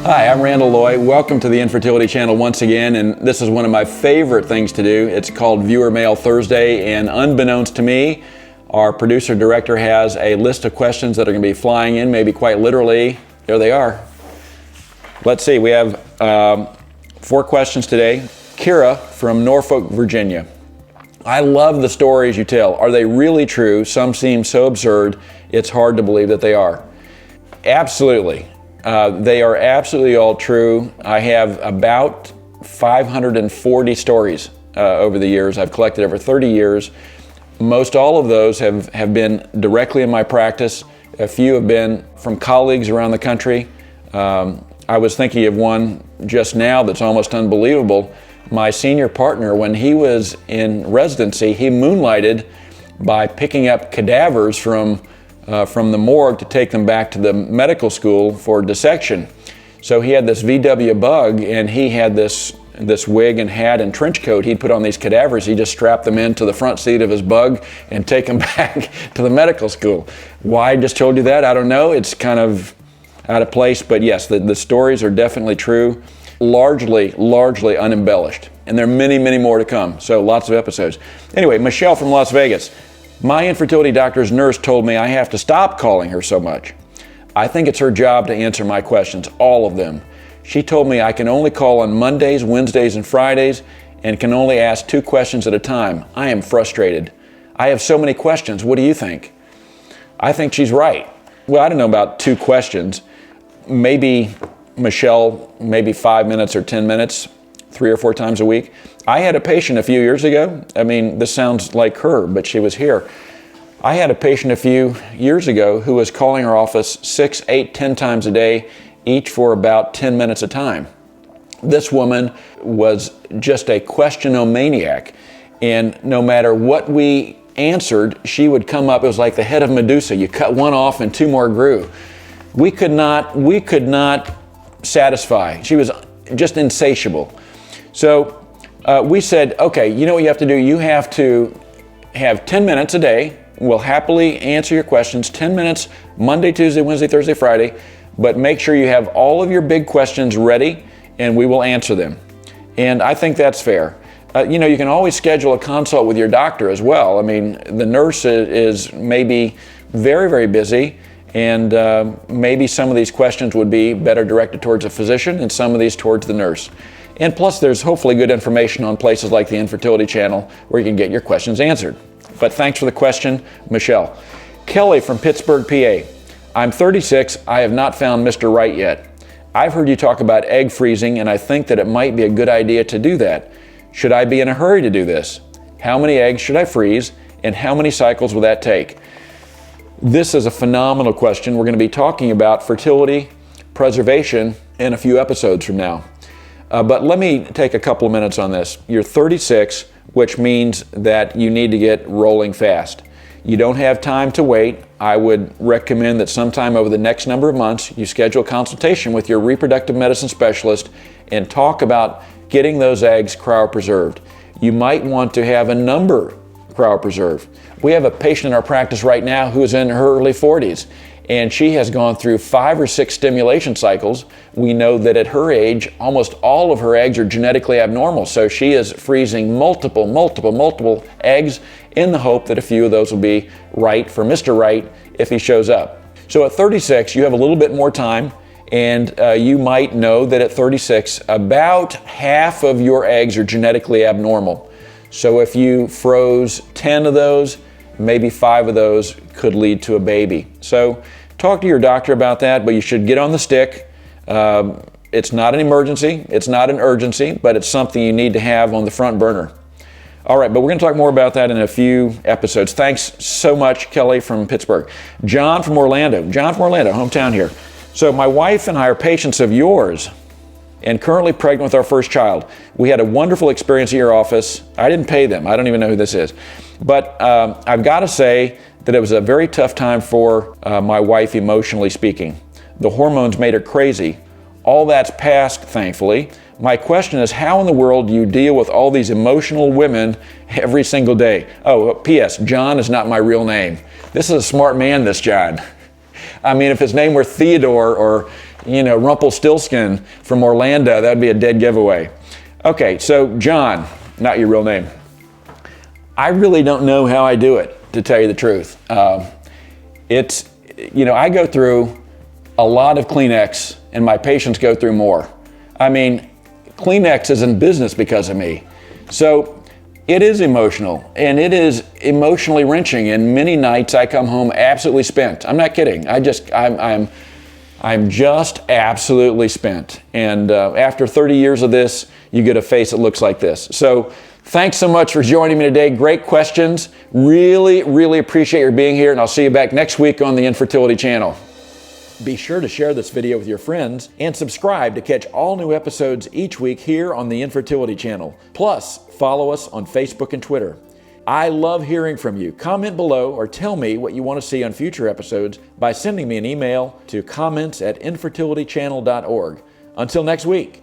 Hi, I'm Randall Loy. Welcome to the Infertility Channel once again, and this is one of my favorite things to do. It's called Viewer Mail Thursday, and unbeknownst to me, our producer-director has a list of questions that are going to be flying in, maybe quite literally. There they are. Let's see, we have 4 questions today. Kira from Norfolk, Virginia. I love the stories you tell. Are they really true? Some seem so absurd, it's hard to believe that they are. Absolutely. They are absolutely all true. I have about 540 stories over the years. I've collected over 30 years. Most all of those have been directly in my practice. A few have been from colleagues around the country. I was thinking of one just now that's almost unbelievable. My senior partner, when he was in residency, he moonlighted by picking up cadavers from the morgue to take them back to the medical school for dissection. So he had this VW bug, and he had this wig and hat and trench coat he'd put on these cadavers. He just strapped them into the front seat of his bug and take them back to the medical school. Why I just told you that, I don't know. It's kind of out of place, but yes, the stories are definitely true, largely unembellished. And there are many, many more to come, so lots of episodes. Anyway, Michelle from Las Vegas. My infertility doctor's nurse told me I have to stop calling her so much. I think it's her job to answer my questions, all of them. She told me I can only call on Mondays, Wednesdays, and Fridays, and can only ask 2 questions at a time. I am frustrated. I have so many questions. What do you think? I think she's right. Well, I don't know about 2 questions. Maybe, Michelle, maybe 5 minutes or 10 minutes, 3 or 4 times a week. I had a patient a few years ago. I mean, this sounds like her, but she was here. I had a patient a few years ago who was calling our office 6, 8, 10 times a day, each for about 10 minutes a time. This woman was just a questionomaniac, and no matter what we answered, she would come up. It was like the head of Medusa. You cut one off and 2 more grew. We could not satisfy. She was just insatiable. So we said, okay, you know what you have to do? You have to have 10 minutes a day. We'll happily answer your questions, 10 minutes, Monday, Tuesday, Wednesday, Thursday, Friday, but make sure you have all of your big questions ready and we will answer them. And I think that's fair. You know, you can always schedule a consult with your doctor as well. I mean, the nurse is maybe very, very busy, and maybe some of these questions would be better directed towards a physician and some of these towards the nurse. And plus, there's hopefully good information on places like the Infertility Channel where you can get your questions answered. But thanks for the question, Michelle. Kelly from Pittsburgh, PA. I'm 36. I have not found Mr. Right yet. I've heard you talk about egg freezing, and I think that it might be a good idea to do that. Should I be in a hurry to do this? How many eggs should I freeze, and how many cycles will that take? This is a phenomenal question. We're going to be talking about fertility preservation in a few episodes from now. But let me take a couple of minutes on this. You're 36, which means that you need to get rolling fast. You don't have time to wait. I would recommend that sometime over the next number of months, you schedule a consultation with your reproductive medicine specialist and talk about getting those eggs cryopreserved. You might want to have a number cryopreserved. We have a patient in our practice right now who is in her early 40s, and she has gone through 5 or 6 stimulation cycles. We know that at her age, almost all of her eggs are genetically abnormal, so she is freezing multiple eggs in the hope that a few of those will be right for Mr. Right if he shows up. So at 36, you have a little bit more time, and you might know that at 36, about half of your eggs are genetically abnormal. So if you froze 10 of those, maybe 5 of those could lead to a baby. So talk to your doctor about that, but you should get on the stick. It's not an emergency, it's not an urgency, but it's something you need to have on the front burner. All right, but we're going to talk more about that in a few episodes. Thanks so much, Kelly from Pittsburgh. John from Orlando, hometown here. So my wife and I are patients of yours and currently pregnant with our first child. We had a wonderful experience at your office. I didn't pay them. I don't even know who this is. But I've got to say that it was a very tough time for my wife, emotionally speaking. The hormones made her crazy. All that's passed, thankfully. My question is, how in the world do you deal with all these emotional women every single day? Oh, P.S., John is not my real name. This is a smart man, this John. I mean, if his name were Theodore or Rumpelstiltskin from Orlando, that'd be a dead giveaway. Okay, so John, not your real name. I really don't know how I do it, to tell you the truth. I go through a lot of Kleenex and my patients go through more. I mean, Kleenex is in business because of me. So it is emotional and it is emotionally wrenching, and many nights I come home absolutely spent. I'm not kidding. I'm just absolutely spent. And after 30 years of this, you get a face that looks like this. So thanks so much for joining me today. Great questions. Really, really appreciate your being here, and I'll see you back next week on the Infertility Channel. Be sure to share this video with your friends and subscribe to catch all new episodes each week here on the Infertility Channel. Plus, follow us on Facebook and Twitter. I love hearing from you. Comment below or tell me what you want to see on future episodes by sending me an email to comments@infertilitychannel.org. Until next week,